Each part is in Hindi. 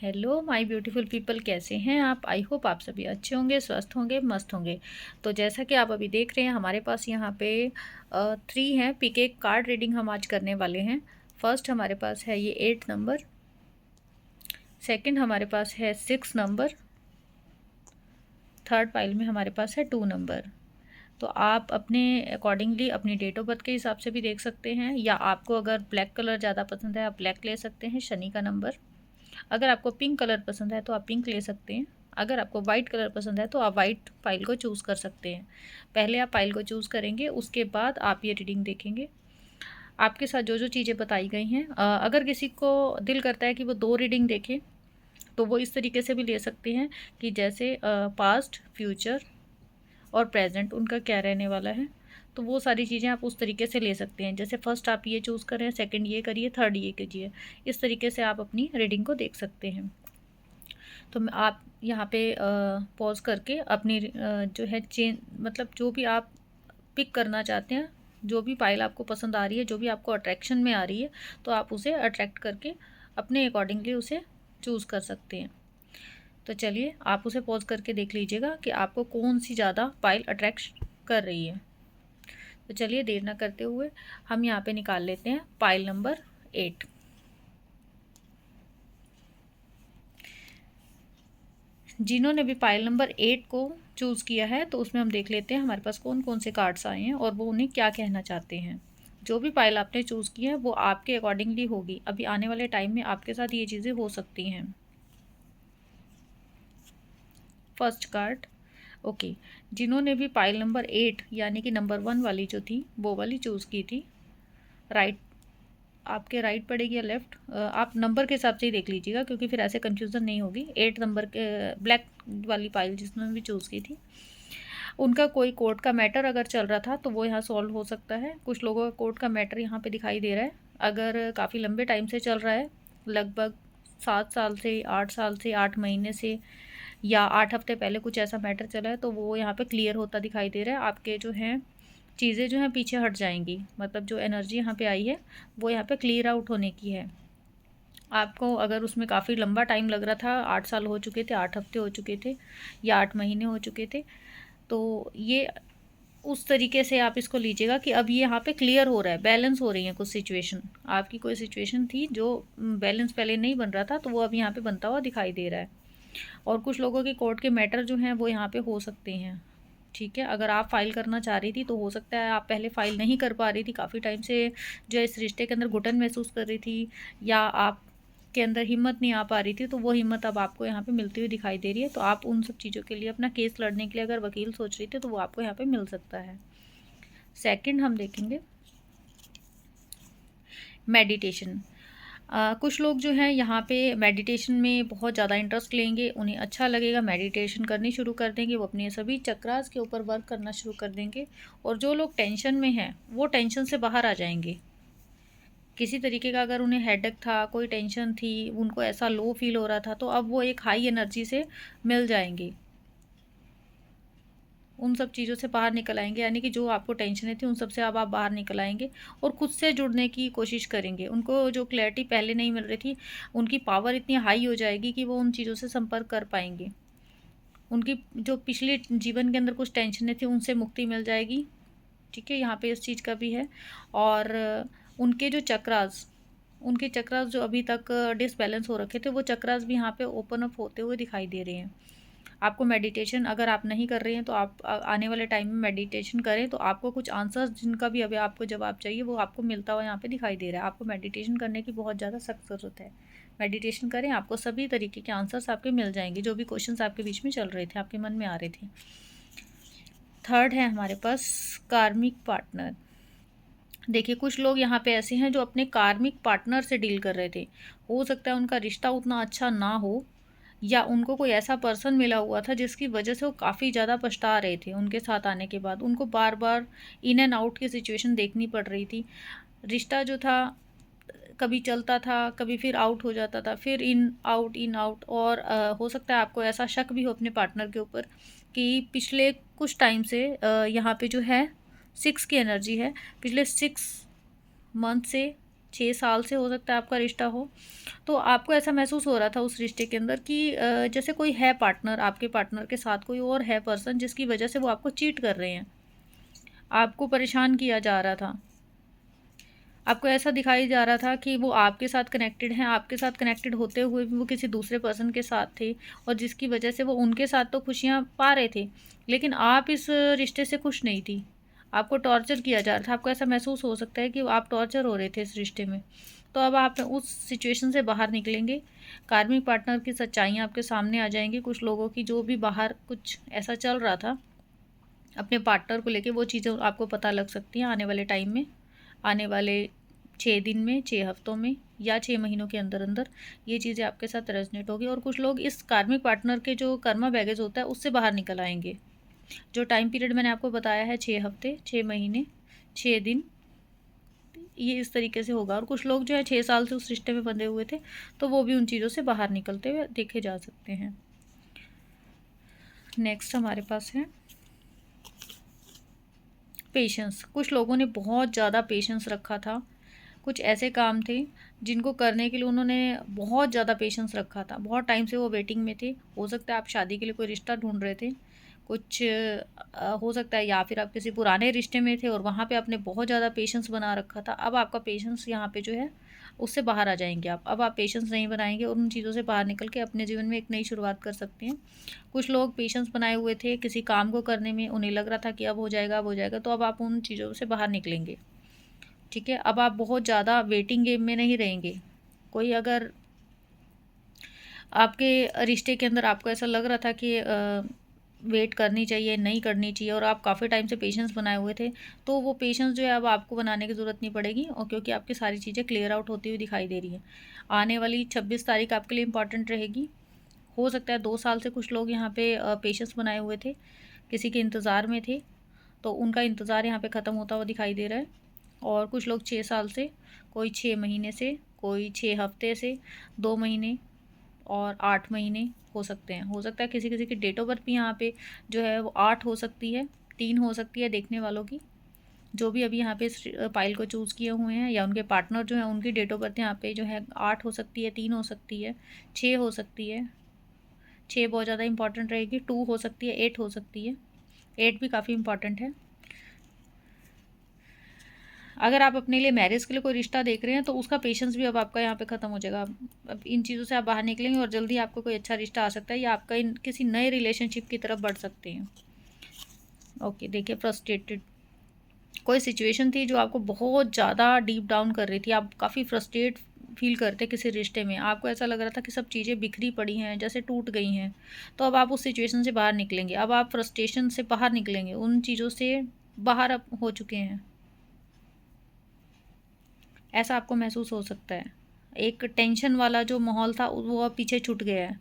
हेलो माय ब्यूटीफुल पीपल, कैसे हैं आप? आई होप आप सभी अच्छे होंगे, स्वस्थ होंगे, मस्त होंगे। तो जैसा कि आप अभी देख रहे हैं, हमारे पास यहाँ पे 3 हैं पिक एक कार्ड रीडिंग हम आज करने वाले हैं। फर्स्ट हमारे पास है ये 8 नंबर, सेकंड हमारे पास है 6 नंबर, थर्ड पाइल में हमारे पास है 2 नंबर। तो आप अपने अकॉर्डिंगली अपनी डेट ऑफ बर्थ के हिसाब से भी देख सकते हैं, या आपको अगर ब्लैक कलर ज़्यादा पसंद है आप ब्लैक ले सकते हैं, शनि का नंबर। अगर आपको पिंक कलर पसंद है तो आप पिंक ले सकते हैं। अगर आपको वाइट कलर पसंद है तो आप वाइट फाइल को चूज़ कर सकते हैं। पहले आप फाइल को चूज़ करेंगे, उसके बाद आप ये रीडिंग देखेंगे। आपके साथ जो जो चीज़ें बताई गई हैं, अगर किसी को दिल करता है कि वो 2 रीडिंग देखे तो वो इस तरीके से भी ले सकते हैं कि जैसे पास्ट, फ्यूचर और प्रेजेंट उनका क्या रहने वाला है। तो वो सारी चीज़ें आप उस तरीके से ले सकते हैं। जैसे फर्स्ट आप ये चूज़ करें, सेकंड ये करिए, थर्ड ये कीजिए। इस तरीके से आप अपनी रीडिंग को देख सकते हैं। तो आप यहाँ पे पॉज करके अपनी जो है चेंज, मतलब जो भी आप पिक करना चाहते हैं, जो भी फाइल आपको पसंद आ रही है, जो भी आपको अट्रैक्शन में आ रही है, तो आप उसे अट्रैक्ट करके अपने अकॉर्डिंगली उसे चूज़ कर सकते हैं। तो चलिए आप उसे पॉज करके देख लीजिएगा कि आपको कौन सी ज़्यादा फाइल अट्रैक्ट कर रही है। तो चलिए देर ना करते हुए हम यहाँ पे निकाल लेते हैं फाइल नंबर 8। जिन्होंने भी फाइल नंबर 8 को चूज़ किया है तो उसमें हम देख लेते हैं हमारे पास कौन कौन से कार्ड्स आए हैं और वो उन्हें क्या कहना चाहते हैं। जो भी फाइल आपने चूज़ की है वो आपके अकॉर्डिंगली होगी। अभी आने वाले टाइम में आपके साथ ये चीज़ें हो सकती हैं। First card, okay. जिन्होंने भी फाइल नंबर 8 यानी कि नंबर 1 वाली जो थी वो वाली चूज़ की थी, राइट, आपके राइट पड़ेगी या लेफ़्ट, आप नंबर के हिसाब से ही देख लीजिएगा क्योंकि फिर ऐसे कन्फ्यूज़न नहीं होगी। 8 नंबर के ब्लैक वाली फाइल जिसने भी चूज़ की थी, उनका कोई कोर्ट का मैटर अगर चल रहा था तो वो यहाँ सॉल्व हो सकता है। कुछ लोगों का कोर्ट का मैटर यहाँ पे दिखाई दे रहा है। अगर काफ़ी लंबे टाइम से चल रहा है, लगभग 7 साल से, 8 साल से, 8 महीने से, या 8 हफ्ते पहले कुछ ऐसा मैटर चला है, तो वो यहाँ पे क्लियर होता दिखाई दे रहा है। आपके जो हैं चीज़ें जो हैं पीछे हट जाएंगी, मतलब जो एनर्जी यहाँ पे आई है वो यहाँ पे क्लियर आउट होने की है। आपको अगर उसमें काफ़ी लंबा टाइम लग रहा था, 8 साल हो चुके थे, 8 हफ्ते हो चुके थे, या 8 महीने हो चुके थे, तो ये उस तरीके से आप इसको लीजिएगा कि अब ये यहाँ पे क्लियर हो रहा है, बैलेंस हो रही है कुछ सिचुएशन। आपकी कोई सिचुएशन थी जो बैलेंस पहले नहीं बन रहा था, तो वो अब यहाँ पे बनता हुआ दिखाई दे रहा है। और कुछ लोगों के कोर्ट के मैटर जो हैं वो यहाँ पे हो सकते हैं। ठीक है, अगर आप फाइल करना चाह रही थी तो हो सकता है आप पहले फाइल नहीं कर पा रही थी, काफ़ी टाइम से जो इस रिश्ते के अंदर घुटन महसूस कर रही थी, या आप के अंदर हिम्मत नहीं आ पा रही थी, तो वो हिम्मत अब आपको यहाँ पे मिलती हुई दिखाई दे रही है। तो आप उन सब चीज़ों के लिए, अपना केस लड़ने के लिए अगर वकील सोच रही थी तो वो आपको यहाँ पे मिल सकता है। सेकंड हम देखेंगे मेडिटेशन। कुछ लोग जो हैं यहाँ पे मेडिटेशन में बहुत ज़्यादा इंटरेस्ट लेंगे, उन्हें अच्छा लगेगा, मेडिटेशन करनी शुरू कर देंगे, वो अपने सभी चक्रास के ऊपर वर्क करना शुरू कर देंगे। और जो लोग टेंशन में हैं वो टेंशन से बाहर आ जाएंगे। किसी तरीके का अगर उन्हें हेडेक था, कोई टेंशन थी, उनको ऐसा लो फील हो रहा था, तो अब वो एक हाई एनर्जी से मिल जाएंगे, उन सब चीज़ों से बाहर निकल आएंगे। यानी कि जो आपको टेंशनें थी उन सब से अब आप बाहर निकल आएंगे और खुद से जुड़ने की कोशिश करेंगे। उनको जो क्लैरिटी पहले नहीं मिल रही थी, उनकी पावर इतनी हाई हो जाएगी कि वो उन चीज़ों से संपर्क कर पाएंगे। उनकी जो पिछले जीवन के अंदर कुछ टेंशनें थी उनसे मुक्ति मिल जाएगी। ठीक है, यहाँ पे इस चीज़ का भी है। और उनके चक्रास जो अभी तक डिसबैलेंस हो रखे थे, वो चक्रास भी यहाँ पे ओपन अप होते हुए दिखाई दे रहे हैं। आपको मेडिटेशन अगर आप नहीं कर रहे हैं तो आप आने वाले टाइम में मेडिटेशन करें, तो आपको कुछ आंसर्स जिनका भी अभी आपको जवाब चाहिए वो आपको मिलता हुआ यहाँ पे दिखाई दे रहा है। आपको मेडिटेशन करने की बहुत ज़्यादा सख्त ज़रूरत है। मेडिटेशन करें, आपको सभी तरीके के आंसर्स आपके मिल जाएंगे, जो भी क्वेश्चंस आपके बीच में चल रहे थे, आपके मन में आ रहे थे। थर्ड है हमारे पास कार्मिक पार्टनर। देखिए, कुछ लोग यहाँ पे ऐसे हैं जो अपने कार्मिक पार्टनर से डील कर रहे थे। हो सकता है उनका रिश्ता उतना अच्छा ना हो, या उनको कोई ऐसा पर्सन मिला हुआ था जिसकी वजह से वो काफ़ी ज़्यादा पछता रहे थे। उनके साथ आने के बाद उनको बार बार इन एंड आउट की सिचुएशन देखनी पड़ रही थी। रिश्ता जो था कभी चलता था, कभी फिर आउट हो जाता था, फिर इन आउट इन आउट। और हो सकता है आपको ऐसा शक भी हो अपने पार्टनर के ऊपर कि पिछले कुछ टाइम से यहाँ पे जो है 6 की एनर्जी है, पिछले 6 मंथ से 6 साल से हो सकता है आपका रिश्ता हो, तो आपको ऐसा महसूस हो रहा था उस रिश्ते के अंदर कि जैसे कोई है पार्टनर, आपके पार्टनर के साथ कोई और है पर्सन, जिसकी वजह से वो आपको चीट कर रहे हैं, आपको परेशान किया जा रहा था। आपको ऐसा दिखाई जा रहा था कि वो आपके साथ कनेक्टेड हैं, आपके साथ कनेक्टेड होते हुए भी वो किसी दूसरे पर्सन के साथ थे, और जिसकी वजह से वो उनके साथ तो खुशियाँ पा रहे थे, लेकिन आप इस रिश्ते से खुश नहीं थी। आपको टॉर्चर किया जा रहा था, आपको ऐसा महसूस हो सकता है कि आप टॉर्चर हो रहे थे इस रिश्ते में। तो अब आप उस सिचुएशन से बाहर निकलेंगे, कार्मिक पार्टनर की सच्चाइयाँ आपके सामने आ जाएँगी। कुछ लोगों की जो भी बाहर कुछ ऐसा चल रहा था अपने पार्टनर को लेके, वो चीज़ें आपको पता लग सकती हैं आने वाले टाइम में, आने वाले 6 दिन में, 6 हफ्तों में या 6 महीनों के अंदर अंदर ये चीज़ें आपके साथ रेजोनेट होगी। और कुछ लोग इस कार्मिक पार्टनर के जो कर्मा बैगेज होता है उससे बाहर निकल आएंगे। जो टाइम पीरियड मैंने आपको बताया है, 6 हफ्ते, 6 महीने, 6 दिन, ये इस तरीके से होगा। और कुछ लोग जो है 6 साल से उस रिश्ते में बंधे हुए थे, तो वो भी उन चीज़ों से बाहर निकलते हुए देखे जा सकते हैं। नेक्स्ट हमारे पास है पेशेंस। कुछ लोगों ने बहुत ज़्यादा पेशेंस रखा था, कुछ ऐसे काम थे जिनको करने के लिए उन्होंने बहुत ज़्यादा पेशेंस रखा था, बहुत टाइम से वो वेटिंग में थे। हो सकता है आप शादी के लिए कोई रिश्ता ढूंढ रहे थे, कुछ हो सकता है, या फिर आप किसी पुराने रिश्ते में थे और वहाँ पे आपने बहुत ज़्यादा पेशेंस बना रखा था। अब आपका पेशेंस यहाँ पे जो है उससे बाहर आ जाएंगे आप। अब आप पेशेंस नहीं बनाएंगे और उन चीज़ों से बाहर निकल के अपने जीवन में एक नई शुरुआत कर सकते हैं। कुछ लोग पेशेंस बनाए हुए थे किसी काम को करने में, उन्हें लग रहा था कि अब हो जाएगा, अब हो जाएगा, तो अब आप उन चीज़ों से बाहर निकलेंगे। ठीक है, अब आप बहुत ज़्यादा वेटिंग गेम में नहीं रहेंगे। कोई अगर आपके रिश्ते के अंदर आपको ऐसा लग रहा था कि वेट करनी चाहिए, नहीं करनी चाहिए, और आप काफ़ी टाइम से पेशेंस बनाए हुए थे, तो वो पेशेंस जो है अब आपको बनाने की ज़रूरत नहीं पड़ेगी, और क्योंकि आपकी सारी चीज़ें क्लियर आउट होती हुई दिखाई दे रही हैं। आने वाली 26 तारीख आपके लिए इंपॉर्टेंट रहेगी। हो सकता है 2 साल से कुछ लोग यहाँ पे पेशेंस बनाए हुए थे, किसी के इंतज़ार में थे, तो उनका इंतज़ार यहाँ पे ख़त्म होता हुआ दिखाई दे रहा है। और कुछ लोग 6 साल से, कोई 6 महीने से, कोई 6 हफ्ते से, 2 महीने और 8 महीने हो सकते हैं। हो सकता है किसी किसी की डेट ऑफ बर्थ भी यहाँ पे जो है वो 8 हो सकती है, 3 हो सकती है देखने वालों की, जो भी अभी यहाँ पे इस पाइल को चूज़ किए हुए हैं, या उनके पार्टनर जो है उनकी डेट ऑफ बर्थ यहाँ पे जो है 8 हो सकती है, 3 हो सकती है, 6 हो सकती है। 6 बहुत ज़्यादा इंपॉर्टेंट रहेगी, 2 हो सकती है, 8 हो सकती है। 8 भी काफ़ी इंपॉर्टेंट है। अगर आप अपने लिए मैरिज के लिए कोई रिश्ता देख रहे हैं, तो उसका पेशेंस भी अब आपका यहाँ पे ख़त्म हो जाएगा। अब इन चीज़ों से आप बाहर निकलेंगे और जल्दी आपको कोई अच्छा रिश्ता आ सकता है, या आपका किसी नए रिलेशनशिप की तरफ बढ़ सकते हैं। ओके, देखिए, फ्रस्ट्रेटेड, कोई सिचुएशन थी जो आपको बहुत ज़्यादा डीप डाउन कर रही थी, आप काफ़ी फ्रस्ट्रेट फील करते किसी रिश्ते में, आपको ऐसा लग रहा था कि सब चीज़ें बिखरी पड़ी हैं, जैसे टूट गई हैं। तो अब आप उस सिचुएशन से बाहर निकलेंगे, अब आप फ्रस्ट्रेशन से बाहर निकलेंगे, उन चीज़ों से बाहर अब हो चुके हैं, ऐसा आपको महसूस हो सकता है। एक टेंशन वाला जो माहौल था वो अब पीछे छूट गया है।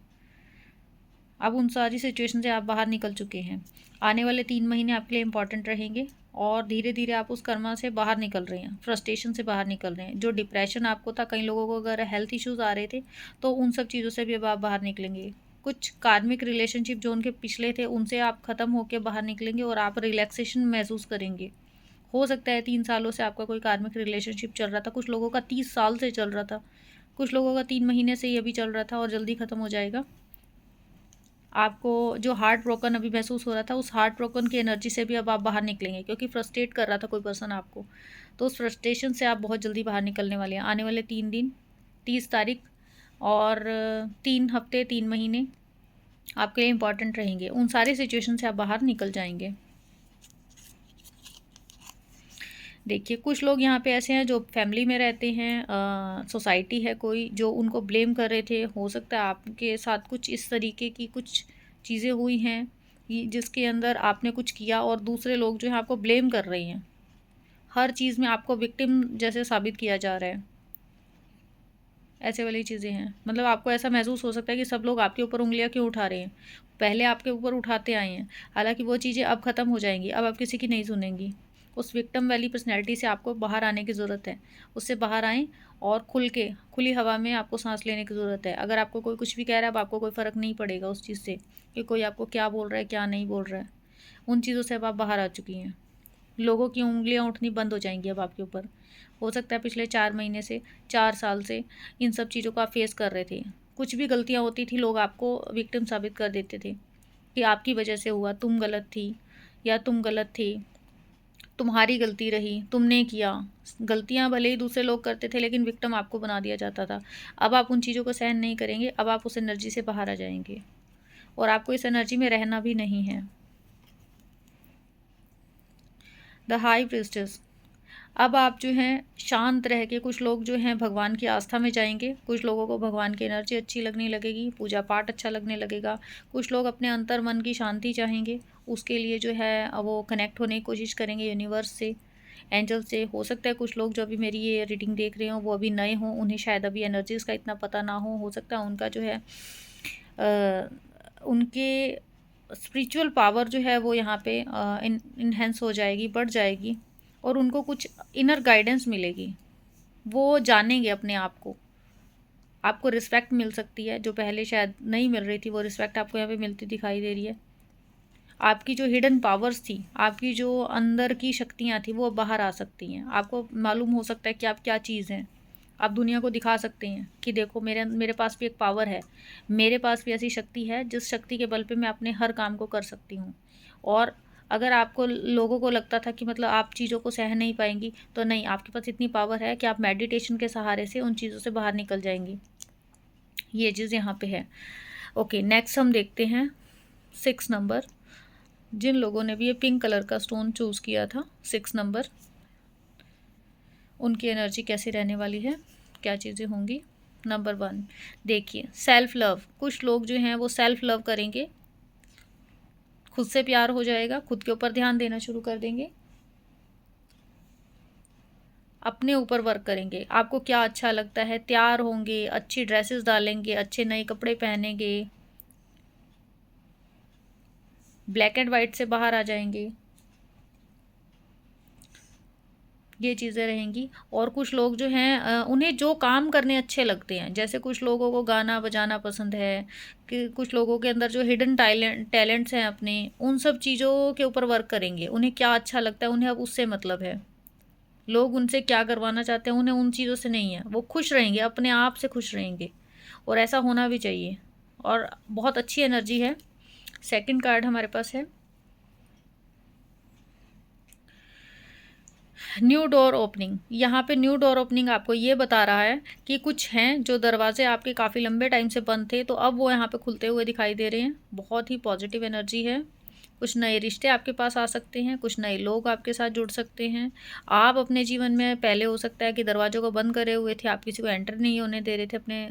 अब उन सारी सिचुएशन से आप बाहर निकल चुके हैं। आने वाले 3 महीने आपके लिए इंपॉर्टेंट रहेंगे, और धीरे धीरे आप उस कर्मा से बाहर निकल रहे हैं, फ्रस्ट्रेशन से बाहर निकल रहे हैं। जो डिप्रेशन आपको था, कई लोगों को अगर हेल्थ इश्यूज़ आ रहे थे, तो उन सब चीज़ों से भी अब आप बाहर निकलेंगे। कुछ कार्मिक रिलेशनशिप जो उनके पिछले थे, उनसे आप ख़त्म होकर बाहर निकलेंगे और आप रिलैक्सेशन महसूस करेंगे। हो सकता है 3 सालों से आपका कोई कार्मिक रिलेशनशिप चल रहा था, कुछ लोगों का 30 साल से चल रहा था, कुछ लोगों का 3 महीने से ये भी चल रहा था और जल्दी ख़त्म हो जाएगा। आपको जो हार्ट ब्रोकन अभी महसूस हो रहा था, उस हार्ट ब्रोकन की एनर्जी से भी अब आप बाहर निकलेंगे, क्योंकि फ्रस्ट्रेट कर रहा था कोई पर्सन आपको, तो उस फ्रस्ट्रेशन से आप बहुत जल्दी बाहर निकलने वाले हैं। आने वाले 3 दिन, 30 तारीख और 3 हफ्ते, 3 महीने आपके लिए इंपॉर्टेंट रहेंगे, उन सारी सिचुएशन से आप बाहर निकल जाएंगे। देखिए, कुछ लोग यहाँ पे ऐसे हैं जो फैमिली में रहते हैं, सोसाइटी है कोई जो उनको ब्लेम कर रहे थे। हो सकता है आपके साथ कुछ इस तरीके की कुछ चीज़ें हुई हैं जिसके अंदर आपने कुछ किया और दूसरे लोग जो हैं आपको ब्लेम कर रहे हैं। हर चीज़ में आपको विक्टिम जैसे साबित किया जा रहा है, ऐसे वाली चीज़ें हैं। मतलब आपको ऐसा महसूस हो सकता है कि सब लोग आपके ऊपर उंगलियां क्यों उठा रहे हैं, पहले आपके ऊपर उठाते आए हैं। हालांकि वो चीज़ें अब ख़त्म हो जाएंगी, अब आप किसी की नहीं सुनेंगी। उस विक्टिम वाली पर्सनैलिटी से आपको बाहर आने की ज़रूरत है, उससे बाहर आएँ और खुली हवा में आपको सांस लेने की ज़रूरत है। अगर आपको कोई कुछ भी कह रहा है, अब आपको कोई फ़र्क नहीं पड़ेगा उस चीज़ से कि कोई आपको क्या बोल रहा है, क्या नहीं बोल रहा है। उन चीज़ों से अब आप बाहर आ चुकी हैं। लोगों की उंगलियां उठनी बंद हो जाएंगी अब आपके ऊपर। हो सकता है पिछले 4 महीने से, 4 साल से इन सब चीज़ों को आप फेस कर रहे थे। कुछ भी गलतियां होती थी लोग आपको विक्टिम साबित कर देते थे कि आपकी वजह से हुआ, तुम गलत थी या तुम गलत थे, तुम्हारी गलती रही, तुमने किया। गलतियां भले ही दूसरे लोग करते थे लेकिन विक्टिम आपको बना दिया जाता था। अब आप उन चीज़ों को सहन नहीं करेंगे, अब आप उस एनर्जी से बाहर आ जाएंगे और आपको इस एनर्जी में रहना भी नहीं है। द हाई प्रीस्टेस, अब आप जो हैं शांत रह के, कुछ लोग जो हैं भगवान की आस्था में जाएंगे, कुछ लोगों को भगवान की एनर्जी अच्छी लगने लगेगी, पूजा पाठ अच्छा लगने लगेगा। कुछ लोग अपने अंतर मन की शांति चाहेंगे, उसके लिए जो है वो कनेक्ट होने की कोशिश करेंगे यूनिवर्स से, एंजल से। हो सकता है कुछ लोग जो अभी मेरी ये रीडिंग देख रहे हों वो अभी नए हों, उन्हें शायद अभी एनर्जीज़ का इतना पता ना हो सकता है उनका जो है उनके स्पिरिचुअल पावर जो है वो यहाँ पे इन्हेंस हो जाएगी, बढ़ जाएगी और उनको कुछ इनर गाइडेंस मिलेगी। वो जानेंगे अपने आप को, आपको रिस्पेक्ट मिल सकती है जो पहले शायद नहीं मिल रही थी, वो रिस्पेक्ट आपको यहाँ पे मिलती दिखाई दे रही है। आपकी जो हिडन पावर्स थी, आपकी जो अंदर की शक्तियाँ थी वो बाहर आ सकती हैं। आपको मालूम हो सकता है कि आप क्या चीज़ हैं। आप दुनिया को दिखा सकते हैं कि देखो मेरे मेरे पास भी एक पावर है, मेरे पास भी ऐसी शक्ति है जिस शक्ति के बल पे मैं अपने हर काम को कर सकती हूँ। और अगर आपको लोगों को लगता था कि मतलब आप चीज़ों को सह नहीं पाएंगी, तो नहीं, आपके पास इतनी पावर है कि आप मेडिटेशन के सहारे से उन चीज़ों से बाहर निकल जाएंगी। ये चीज़ यहाँ पे है। ओके, नेक्स्ट हम देखते हैं 6 नंबर। जिन लोगों ने भी ये पिंक कलर का स्टोन चूज़ किया था 6 नंबर, उनकी एनर्जी कैसी रहने वाली है, क्या चीज़ें होंगी। नंबर 1 देखिए, सेल्फ लव। कुछ लोग जो हैं वो सेल्फ लव करेंगे, खुद से प्यार हो जाएगा, खुद के ऊपर ध्यान देना शुरू कर देंगे, अपने ऊपर वर्क करेंगे। आपको क्या अच्छा लगता है, तैयार होंगे, अच्छी ड्रेसेस डालेंगे, अच्छे नए कपड़े पहनेंगे, ब्लैक एंड वाइट से बाहर आ जाएंगे। ये चीज़ें रहेंगी। और कुछ लोग जो हैं उन्हें जो काम करने अच्छे लगते हैं, जैसे कुछ लोगों को गाना बजाना पसंद है, कि कुछ लोगों के अंदर जो हिडन टैलेंट्स हैं अपने, उन सब चीज़ों के ऊपर वर्क करेंगे। उन्हें क्या अच्छा लगता है, उन्हें अब उससे मतलब है। लोग उनसे क्या करवाना चाहते हैं, उन्हें उन चीज़ों से नहीं है। वो खुश रहेंगे, अपने आप से खुश रहेंगे और ऐसा होना भी चाहिए। और बहुत अच्छी एनर्जी है। सेकंड कार्ड हमारे पास है न्यू डोर ओपनिंग। यहाँ पे न्यू डोर ओपनिंग आपको ये बता रहा है कि कुछ हैं जो दरवाजे आपके काफ़ी लंबे टाइम से बंद थे, तो अब वो यहाँ पे खुलते हुए दिखाई दे रहे हैं। बहुत ही पॉजिटिव एनर्जी है। कुछ नए रिश्ते आपके पास आ सकते हैं, कुछ नए लोग आपके साथ जुड़ सकते हैं। आप अपने जीवन में पहले हो सकता है कि दरवाज़ों को बंद करे हुए थे, आप किसी को एंटर नहीं होने दे रहे थे अपने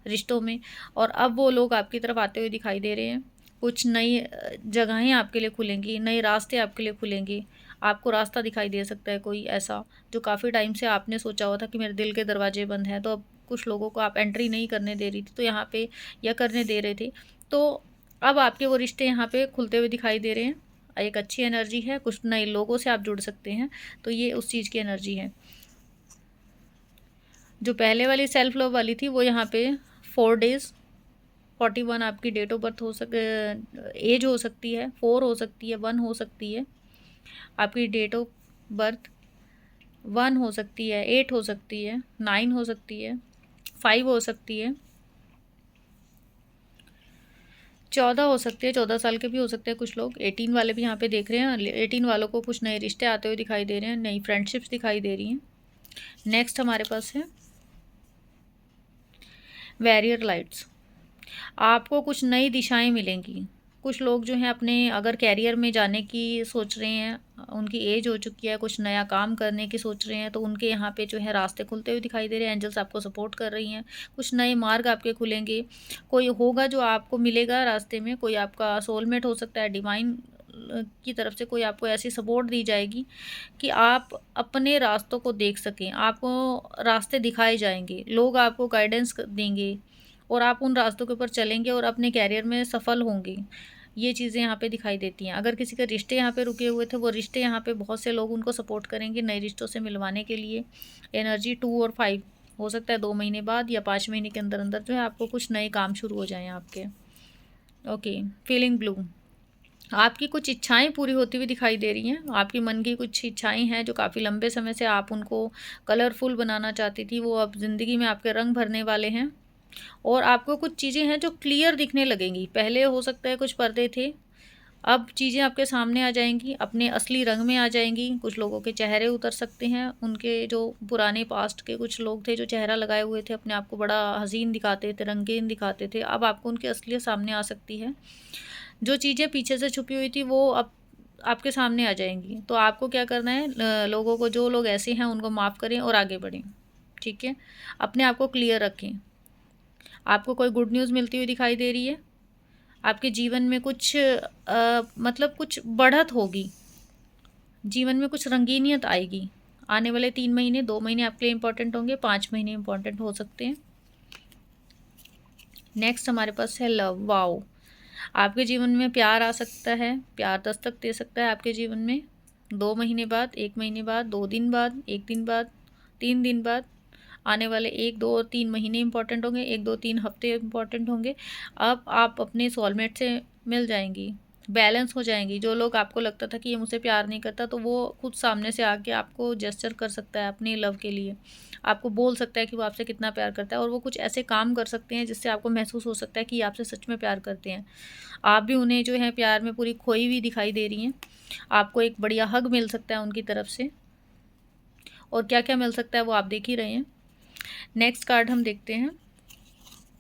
रिश्तों में, और अब वो लोग आपकी तरफ आते हुए दिखाई दे रहे हैं। कुछ नई जगहें आपके लिए खुलेंगी, नए रास्ते आपके लिए खुलेंगे। आपको रास्ता दिखाई दे सकता है कोई ऐसा जो काफ़ी टाइम से आपने सोचा हुआ था कि मेरे दिल के दरवाजे बंद हैं, तो अब कुछ लोगों को आप एंट्री नहीं करने दे रही थी, तो यहाँ पे या करने दे रहे थे, तो अब आपके वो रिश्ते यहाँ पे खुलते हुए दिखाई दे रहे हैं। एक अच्छी एनर्जी है, कुछ नए लोगों से आप जुड़ सकते हैं, तो ये उस चीज़ की एनर्जी है। जो पहले वाली सेल्फ लव वाली थी वो यहाँ पे 4 डेज़ 41 आपकी डेट ऑफ बर्थ हो एज हो सकती है, 4 हो सकती है, 1 हो सकती है। आपकी डेट ऑफ बर्थ 1 हो सकती है, 8 हो सकती है, 9 हो सकती है, 5 हो सकती है, 14 हो सकती है, 14 साल के भी हो सकते हैं कुछ लोग। 18 वाले भी यहाँ पे देख रहे हैं। 18 वालों को कुछ नए रिश्ते आते हुए दिखाई दे रहे हैं, नई फ्रेंडशिप्स दिखाई दे रही हैं। नेक्स्ट हमारे पास है वैरियर लाइट्स। आपको कुछ नई दिशाएं मिलेंगी। कुछ लोग जो हैं अपने अगर कैरियर में जाने की सोच रहे हैं, उनकी एज हो चुकी है, कुछ नया काम करने की सोच रहे हैं, तो उनके यहाँ पे जो है रास्ते खुलते हुए दिखाई दे रहे हैं। एंजल्स आपको सपोर्ट कर रही हैं, कुछ नए मार्ग आपके खुलेंगे। कोई होगा जो आपको मिलेगा रास्ते में, कोई आपका सोलमेट हो सकता है, डिवाइन की तरफ से कोई आपको ऐसी सपोर्ट दी जाएगी कि आप अपने रास्तों को देख सकें, आपको रास्ते दिखाए जाएंगे, लोग आपको गाइडेंस देंगे और आप उन रास्तों के ऊपर चलेंगे और अपने कैरियर में सफल होंगे। ये चीज़ें यहाँ पे दिखाई देती हैं। अगर किसी के रिश्ते यहाँ पे रुके हुए थे, वो रिश्ते यहाँ पे बहुत से लोग उनको सपोर्ट करेंगे नए रिश्तों से मिलवाने के लिए। एनर्जी 2 और 5 हो सकता है 2 महीने बाद या 5 महीने के अंदर अंदर जो है आपको कुछ नए काम शुरू हो जाएँ आपके। Okay, feeling blue. आपकी कुछ इच्छाएं पूरी होती हुई दिखाई दे रही हैं। आपकी मन की कुछ इच्छाएं हैं जो काफ़ी लंबे समय से आप उनको कलरफुल बनाना चाहती थी, वो अब ज़िंदगी में आपके रंग भरने वाले हैं। और आपको कुछ चीज़ें हैं जो क्लियर दिखने लगेंगी। पहले हो सकता है कुछ पर्दे थे, अब चीज़ें आपके सामने आ जाएँगी, अपने असली रंग में आ जाएँगी। कुछ लोगों के चेहरे उतर सकते हैं, उनके जो पुराने पास्ट के कुछ लोग थे जो चेहरा लगाए हुए थे, अपने आप को बड़ा हसीन दिखाते थे, रंगीन दिखाते थे, अब आपको उनकी असलियत सामने आ सकती है। जो चीज़ें पीछे से छुपी हुई थी वो अब आपके सामने आ जाएँगी। तो आपको क्या करना है, लोगों को, जो लोग ऐसे हैं उनको माफ़ करें और आगे बढ़ें, ठीक है? अपने आप को क्लियर रखें। आपको कोई गुड न्यूज़ मिलती हुई दिखाई दे रही है। आपके जीवन में कुछ मतलब कुछ बढ़त होगी, जीवन में कुछ रंगीनियत आएगी। आने वाले 3 महीने, 2 महीने आपके लिए इम्पोर्टेंट होंगे, 5 महीने इम्पोर्टेंट हो सकते हैं। नेक्स्ट हमारे पास है लव। वाओ! आपके जीवन में प्यार आ सकता है, प्यार दस्तक दे सकता है आपके जीवन में 2 महीने बाद, 1 महीने बाद, 2 दिन बाद, 1 दिन बाद, 3 दिन बाद। आने वाले 1, 2 और 3 महीने इम्पोर्टेंट होंगे, 1, 2, 3 हफ्ते इम्पोर्टेंट होंगे। अब आप अपने सोलमेट से मिल जाएंगी, बैलेंस हो जाएंगी। जो लोग आपको लगता था कि ये मुझसे प्यार नहीं करता, तो वो खुद सामने से आके आपको जेस्चर कर सकता है अपने लव के लिए। आपको बोल सकता है कि वो आपसे कितना प्यार करता है, और वो कुछ ऐसे काम कर सकते हैं जिससे आपको महसूस हो सकता है कि ये आपसे सच में प्यार करते हैं। आप भी उन्हें जो है प्यार में पूरी खोई हुई दिखाई दे रही हैं। आपको एक बढ़िया हग मिल सकता है उनकी तरफ से, और क्या-क्या मिल सकता है वो आप देख ही रहे हैं। नेक्स्ट कार्ड हम देखते हैं।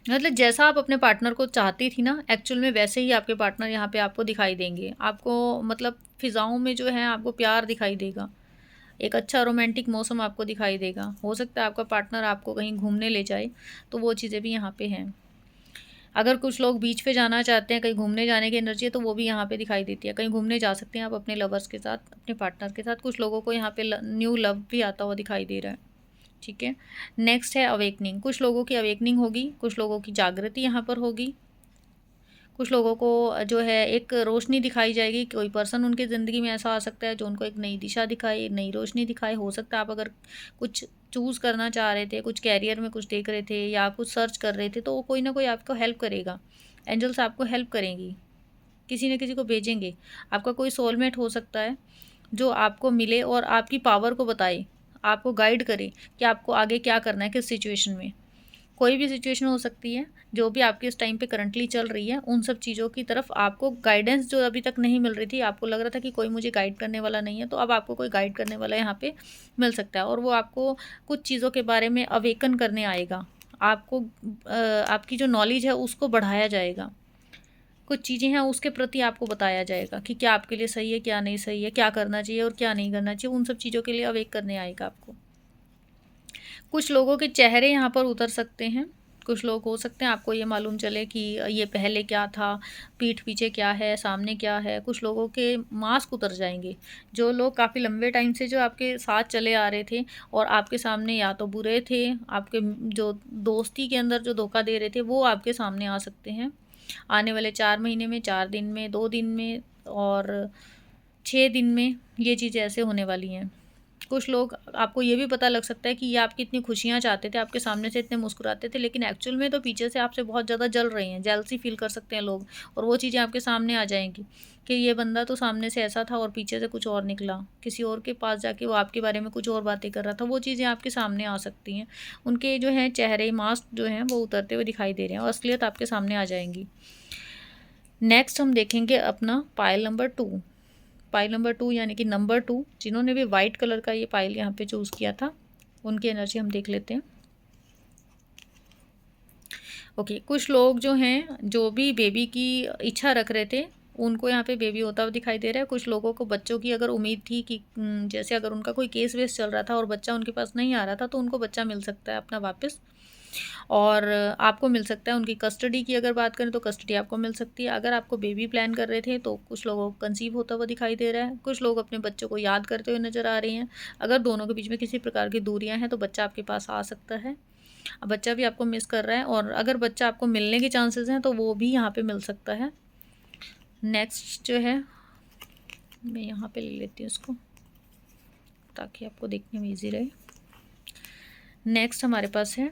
मतलब जैसा आप अपने पार्टनर को चाहती थी ना, एक्चुअल में वैसे ही आपके पार्टनर यहाँ पे आपको दिखाई देंगे। आपको मतलब फ़िज़ाओं में जो है आपको प्यार दिखाई देगा। एक अच्छा रोमांटिक मौसम आपको दिखाई देगा। हो सकता है आपका पार्टनर आपको कहीं घूमने ले जाए, तो वो चीज़ें भी यहाँ पे हैं। अगर कुछ लोग बीच पे जाना चाहते हैं, कहीं घूमने जाने की एनर्जी है, तो वो भी यहाँ पे दिखाई देती है। कहीं घूमने जा सकते हैं आप अपने लवर्स के साथ, अपने पार्टनर के साथ। कुछ लोगों को यहाँ पे न्यू लव भी आता हुआ दिखाई दे रहा है, ठीक है। नेक्स्ट है अवेकनिंग। कुछ लोगों की अवेकनिंग होगी, कुछ लोगों की जागृति यहाँ पर होगी। कुछ लोगों को जो है एक रोशनी दिखाई जाएगी। कोई पर्सन उनकी ज़िंदगी में ऐसा आ सकता है जो उनको एक नई दिशा दिखाए, नई रोशनी दिखाए। हो सकता है आप अगर कुछ चूज़ करना चाह रहे थे, कुछ कैरियर में कुछ देख रहे थे या कुछ सर्च कर रहे थे, तो वो कोई ना कोई आपको हेल्प करेगा। एंजल्स आपको हेल्प करेंगी, किसी न किसी को भेजेंगे। आपका कोई सोलमेट हो सकता है जो आपको मिले और आपकी पावर को बताए, आपको गाइड करे कि आपको आगे क्या करना है, किस सिचुएशन में। कोई भी सिचुएशन हो सकती है, जो भी आपके इस टाइम पे करंटली चल रही है, उन सब चीज़ों की तरफ आपको गाइडेंस जो अभी तक नहीं मिल रही थी, आपको लग रहा था कि कोई मुझे गाइड करने वाला नहीं है, तो अब आपको कोई गाइड करने वाला यहाँ पे मिल सकता है, और वो आपको कुछ चीज़ों के बारे में अवेकन करने आएगा। आपको आपकी जो नॉलेज है उसको बढ़ाया जाएगा। कुछ चीज़ें हैं उसके प्रति आपको बताया जाएगा कि क्या आपके लिए सही है, क्या नहीं सही है, क्या करना चाहिए और क्या नहीं करना चाहिए। उन सब चीज़ों के लिए अवेक करने आएगा आपको। कुछ लोगों के चेहरे यहाँ पर उतर सकते हैं। कुछ लोग हो सकते हैं आपको ये मालूम चले कि ये पहले क्या था, पीठ पीछे क्या है, सामने क्या है। कुछ लोगों के मास्क उतर जाएँगे। जो लोग काफ़ी लंबे टाइम से जो आपके साथ चले आ रहे थे और आपके सामने या तो बुरे थे, आपके जो दोस्ती के अंदर जो धोखा दे रहे थे, वो आपके सामने आ सकते हैं। आने वाले 4 महीने में, 4 दिन में, 2 दिन में और 6 दिन में ये चीज़ें ऐसे होने वाली हैं। कुछ लोग, आपको ये भी पता लग सकता है कि ये आपकी इतनी खुशियाँ चाहते थे, आपके सामने से इतने मुस्कुराते थे, लेकिन एक्चुअल में तो पीछे से आपसे बहुत ज़्यादा जल रहे हैं, जेलसी फ़ील कर सकते हैं लोग, और वो चीज़ें आपके सामने आ जाएँगी कि ये बंदा तो सामने से ऐसा था और पीछे से कुछ और निकला। किसी और के पास जाके वो आपके बारे में कुछ और बातें कर रहा था, वो चीज़ें आपके सामने आ सकती हैं। उनके जो हैं चेहरे, मास्क जो हैं वो उतरते हुए दिखाई दे रहे हैं और असलियत आपके सामने आ जाएँगी। नेक्स्ट हम देखेंगे अपना पाइल नंबर 2। पाइल नंबर 2 यानी कि नंबर 2, जिन्होंने भी वाइट कलर का ये पाइल यहाँ पे चूज़ किया था, उनकी एनर्जी हम देख लेते हैं। ओके, कुछ लोग जो हैं, जो भी बेबी की इच्छा रख रहे थे, उनको यहाँ पे बेबी होता हुआ दिखाई दे रहा है। कुछ लोगों को बच्चों की अगर उम्मीद थी कि जैसे अगर उनका कोई केस वेस चल रहा था और बच्चा उनके पास नहीं आ रहा था, तो उनको बच्चा मिल सकता है अपना वापस, और आपको मिल सकता है। उनकी कस्टडी की अगर बात करें तो कस्टडी आपको मिल सकती है। अगर आपको बेबी प्लान कर रहे थे तो कुछ लोगों को कंसीव होता हुआ दिखाई दे रहा है। कुछ लोग अपने बच्चों को याद करते हुए नज़र आ रहे हैं। अगर दोनों के बीच में किसी प्रकार की दूरियां हैं तो बच्चा आपके पास आ सकता है। बच्चा भी आपको मिस कर रहा है, और अगर बच्चा आपको मिलने के चांसेस हैं तो वो भी यहाँ पे मिल सकता है। नेक्स्ट जो है, मैं यहाँ पे ले लेती हूँ इसको ताकि आपको देखने में ईजी रहे। नेक्स्ट हमारे पास है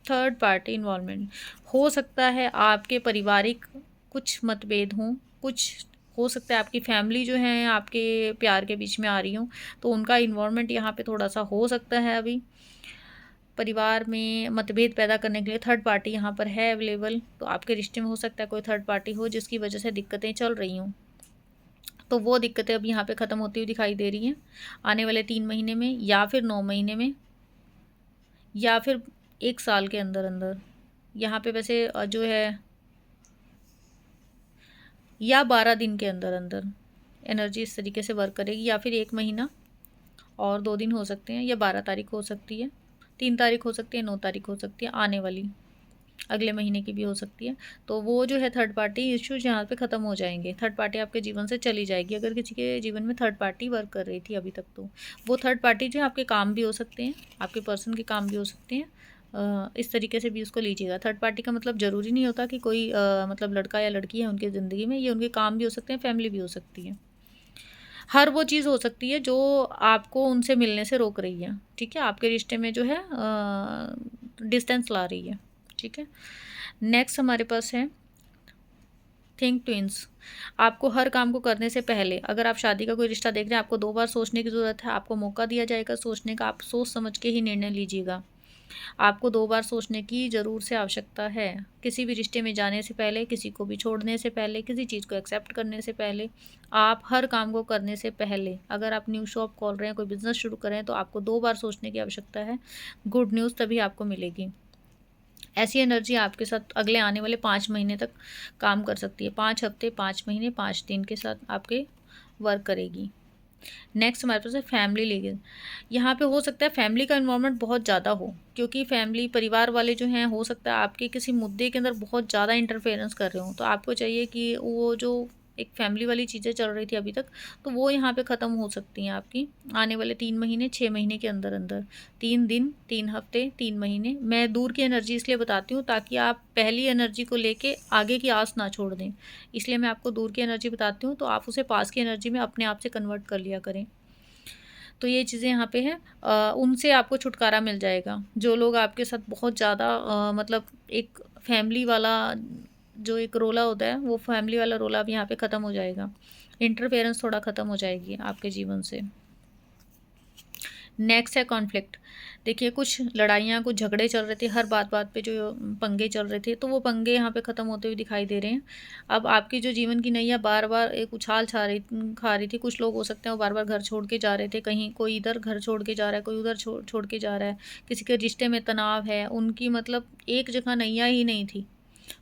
थर्ड पार्टी इन्वॉल्वमेंट। हो सकता है आपके पारिवारिक कुछ मतभेद हों, कुछ हो सकता है आपकी फैमिली जो है आपके प्यार के बीच में आ रही हूँ, तो उनका इन्वॉल्वमेंट यहाँ पे थोड़ा सा हो सकता है। अभी परिवार में मतभेद पैदा करने के लिए थर्ड पार्टी यहाँ पर है अवेलेबल, तो आपके रिश्ते में हो सकता है कोई थर्ड पार्टी हो जिसकी वजह से दिक्कतें चल रही हों। तो वो दिक्कतें अब यहाँ पे ख़त्म होती हुई दिखाई दे रही हैं आने वाले 3 महीने में, या फिर 9 महीने में, या फिर 1 साल के अंदर अंदर। यहाँ पे वैसे जो है या 12 दिन के अंदर अंदर एनर्जी इस तरीके से वर्क करेगी, या फिर 1 महीना और 2 दिन हो सकते हैं, या 12 तारीख हो सकती है, 3 तारीख हो सकती है, 9 तारीख हो सकती है, आने वाली अगले महीने की भी हो सकती है। तो वो जो है थर्ड पार्टी इश्यूज यहाँ पे ख़त्म हो जाएंगे, थर्ड पार्टी आपके जीवन से चली जाएगी। अगर किसी के जीवन में थर्ड पार्टी वर्क कर रही थी अभी तक, तो वो थर्ड पार्टी जो है आपके काम भी हो सकते हैं, आपके पर्सन के काम भी हो सकते हैं। इस तरीके से भी उसको लीजिएगा। थर्ड पार्टी का मतलब ज़रूरी नहीं होता कि कोई मतलब लड़का या लड़की है उनकी ज़िंदगी में, ये उनके काम भी हो सकते हैं, फैमिली भी हो सकती है। हर वो चीज़ हो सकती है जो आपको उनसे मिलने से रोक रही है, ठीक है, आपके रिश्ते में जो है डिस्टेंस ला रही है, ठीक है। नेक्स्ट हमारे पास है थिंक ट्विंस। आपको हर काम को करने से पहले, अगर आप शादी का कोई रिश्ता देख रहे हैं, आपको 2 बार सोचने की ज़रूरत है, आपको मौका दिया जाएगा सोचने का, आप सोच समझ के ही निर्णय लीजिएगा। आपको 2 बार सोचने की ज़रूर से आवश्यकता है। किसी भी रिश्ते में जाने से पहले, किसी को भी छोड़ने से पहले, किसी चीज़ को एक्सेप्ट करने से पहले, आप हर काम को करने से पहले, अगर आप न्यू शॉप खोल रहे हैं, कोई बिज़नेस शुरू कर रहे हैं, तो आपको 2 बार सोचने की आवश्यकता है। गुड न्यूज़ तभी आपको मिलेगी। ऐसी एनर्जी आपके साथ अगले आने वाले 5 महीने तक काम कर सकती है। 5 हफ्ते, 5 महीने, 5 दिन के साथ आपके वर्क करेगी। नेक्स्ट हमारे पास है फैमिली लीगल। यहाँ पे हो सकता है फैमिली का इन्वॉल्वमेंट बहुत ज़्यादा हो, क्योंकि फैमिली परिवार वाले जो हैं हो सकता है आपके किसी मुद्दे के अंदर बहुत ज़्यादा इंटरफेरेंस कर रहे हो। तो आपको चाहिए कि वो जो एक फैमिली वाली चीज़ें चल रही थी अभी तक, तो वो यहाँ पे ख़त्म हो सकती हैं आपकी आने वाले 3 महीने 6 महीने के अंदर अंदर। 3 दिन, 3 हफ्ते, 3 महीने। मैं दूर की एनर्जी इसलिए बताती हूँ ताकि आप पहली एनर्जी को लेके आगे की आस ना छोड़ दें, इसलिए मैं आपको दूर की एनर्जी बताती हूँ, तो आप उसे पास की एनर्जी में अपने आप से कन्वर्ट कर लिया करें। तो ये चीज़ें यहाँ पे हैं, उनसे आपको छुटकारा मिल जाएगा। जो लोग आपके साथ बहुत ज़्यादा मतलब एक फैमिली वाला जो एक रोला होता है, वो फैमिली वाला रोला अब यहाँ पे ख़त्म हो जाएगा। इंटरफेरेंस थोड़ा ख़त्म हो जाएगी आपके जीवन से। नेक्स्ट है कॉन्फ्लिक्ट। देखिए कुछ लड़ाइयाँ, कुछ झगड़े चल रहे थे, हर बात बात पे जो पंगे चल रहे थे, तो वो पंगे यहाँ पे ख़त्म होते हुए दिखाई दे रहे हैं। अब आपकी जो जीवन की नैया बार बार एक उछाल खा रही थी, कुछ लोग हो सकते हैं वो बार बार घर छोड़ के जा रहे थे, कहीं कोई इधर घर छोड़ के जा रहा है, कोई उधर छोड़ के जा रहा है, किसी के रिश्ते में तनाव है, उनकी मतलब एक जगह नैया ही नहीं थी।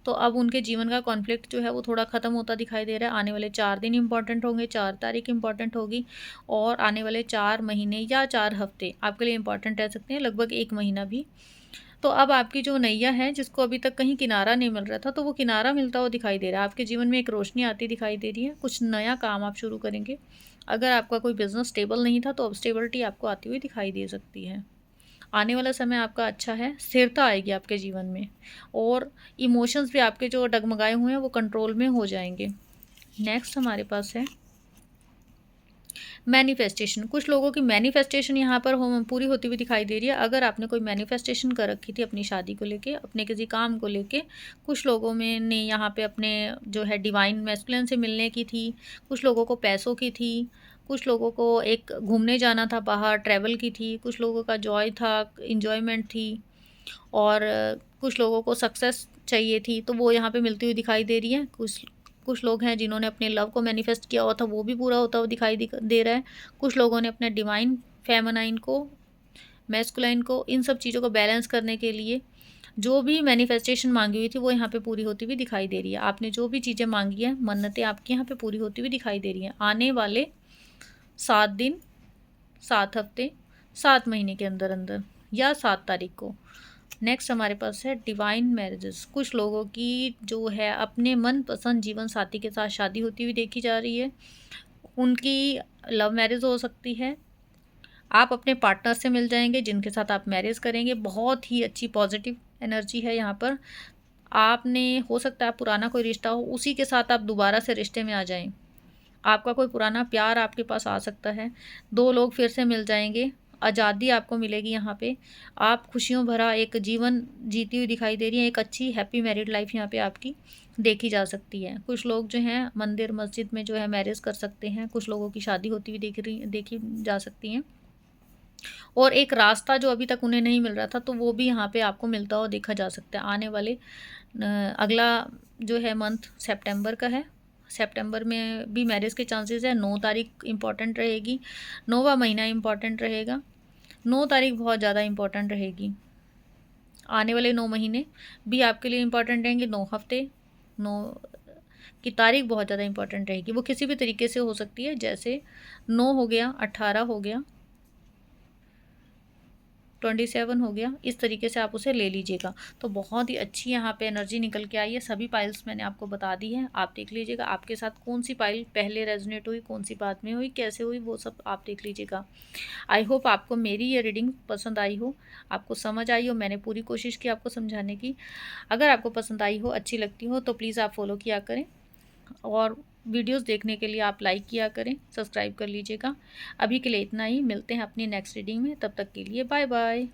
तो अब उनके जीवन का कॉन्फ्लिक्ट जो है वो थोड़ा ख़त्म होता दिखाई दे रहा है। आने वाले 4 दिन इंपॉर्टेंट होंगे, 4 तारीख इंपॉर्टेंट होगी, और आने वाले 4 महीने या 4 हफ्ते आपके लिए इंपॉर्टेंट रह सकते हैं, लगभग 1 महीना भी। तो अब आपकी जो नैया है, जिसको अभी तक कहीं किनारा नहीं मिल रहा था, तो वो किनारा मिलता हुआ दिखाई दे रहा है। आपके जीवन में एक रोशनी आती दिखाई दे रही है, कुछ नया काम आप शुरू करेंगे। अगर आपका कोई बिज़नेस स्टेबल नहीं था, तो अब स्टेबिलिटी आपको आती हुई दिखाई दे सकती है। आने वाला समय आपका अच्छा है, स्थिरता आएगी आपके जीवन में, और इमोशंस भी आपके जो डगमगाए हुए हैं वो कंट्रोल में हो जाएंगे। नेक्स्ट हमारे पास है मैनिफेस्टेशन। कुछ लोगों की मैनिफेस्टेशन यहाँ पर पूरी होती हुई दिखाई दे रही है। अगर आपने कोई मैनिफेस्टेशन कर रखी थी अपनी शादी को लेके, अपने किसी काम को लेके, कुछ लोगों में ने यहाँ पे अपने जो है डिवाइन मैस्कुलिन से मिलने की थी, कुछ लोगों को पैसों की थी, कुछ लोगों को एक घूमने जाना था बाहर, ट्रैवल की थी, कुछ लोगों का जॉय था, इंजॉयमेंट थी, और कुछ लोगों को सक्सेस चाहिए थी, तो वो यहाँ पे मिलती हुई दिखाई दे रही है। कुछ लोग हैं जिन्होंने अपने लव को मैनिफेस्ट किया हुआ था, वो भी पूरा होता हुआ दिखाई दे रहा है। कुछ लोगों ने अपने डिवाइन फेमिनाइन को, मैस्कुलाइन को, इन सब चीज़ों को बैलेंस करने के लिए जो भी मैनिफेस्टेशन मांगी हुई थी वो यहाँ पे पूरी होती हुई दिखाई दे रही है। आपने जो भी चीज़ें मांगी हैं, मन्नतें आपकी यहाँ पे पूरी होती हुई दिखाई दे रही हैं आने वाले 7 दिन, 7 हफ्ते, 7 महीने के अंदर अंदर, या 7 तारीख को। नेक्स्ट हमारे पास है डिवाइन मैरिजेस। कुछ लोगों की जो है अपने मनपसंद जीवन साथी के साथ शादी होती हुई देखी जा रही है। उनकी लव मैरिज हो सकती है, आप अपने पार्टनर से मिल जाएंगे जिनके साथ आप मैरिज करेंगे। बहुत ही अच्छी पॉजिटिव एनर्जी है यहाँ पर। आपने हो सकता है पुराना कोई रिश्ता हो, उसी के साथ आप दोबारा से रिश्ते में आ जाएं। आपका कोई पुराना प्यार आपके पास आ सकता है, 2 लोग फिर से मिल जाएंगे आज़ादी आपको मिलेगी यहाँ पे। आप खुशियों भरा एक जीवन जीती हुई दिखाई दे रही हैं, एक अच्छी हैप्पी मैरिड लाइफ़ यहाँ पे आपकी देखी जा सकती है। कुछ लोग जो हैं मंदिर मस्जिद में जो है मैरिज कर सकते हैं, कुछ लोगों की शादी होती हुई देखी जा सकती हैं। और एक रास्ता जो अभी तक उन्हें नहीं मिल रहा था, तो वो भी यहाँ पे आपको मिलता हुआ देखा जा सकता है। आने वाले अगला जो है मंथ सितंबर का है। सितंबर में भी मैरिज के चांसेस है। 9 तारीख इम्पॉर्टेंट रहेगी, 9वां महीना इम्पॉर्टेंट रहेगा। 9 तारीख बहुत ज़्यादा इम्पॉर्टेंट रहेगी। आने वाले 9 महीने भी आपके लिए इम्पॉर्टेंट रहेंगे। 9 हफ्ते, 9 की तारीख बहुत ज़्यादा इम्पॉर्टेंट रहेगी। वो किसी भी तरीके से हो सकती है, जैसे 9 हो गया, 18 हो गया, 27 हो गया, इस तरीके से आप उसे ले लीजिएगा। तो बहुत ही अच्छी यहाँ पे एनर्जी निकल के आई है। सभी पाइल्स मैंने आपको बता दी है, आप देख लीजिएगा आपके साथ कौन सी पाइल पहले रेजोनेट हुई, कौन सी बाद में हुई, कैसे हुई, वो सब आप देख लीजिएगा। आई होप आपको मेरी ये रीडिंग पसंद आई हो, आपको समझ आई हो। मैंने पूरी कोशिश की आपको समझाने की। अगर आपको पसंद आई हो, अच्छी लगती हो, तो प्लीज़ आप फॉलो किया करें, और वीडियोस देखने के लिए आप लाइक किया करें, सब्सक्राइब कर लीजिएगा। अभी के लिए इतना ही, मिलते हैं अपनी नेक्स्ट रीडिंग में, तब तक के लिए बाय बाय।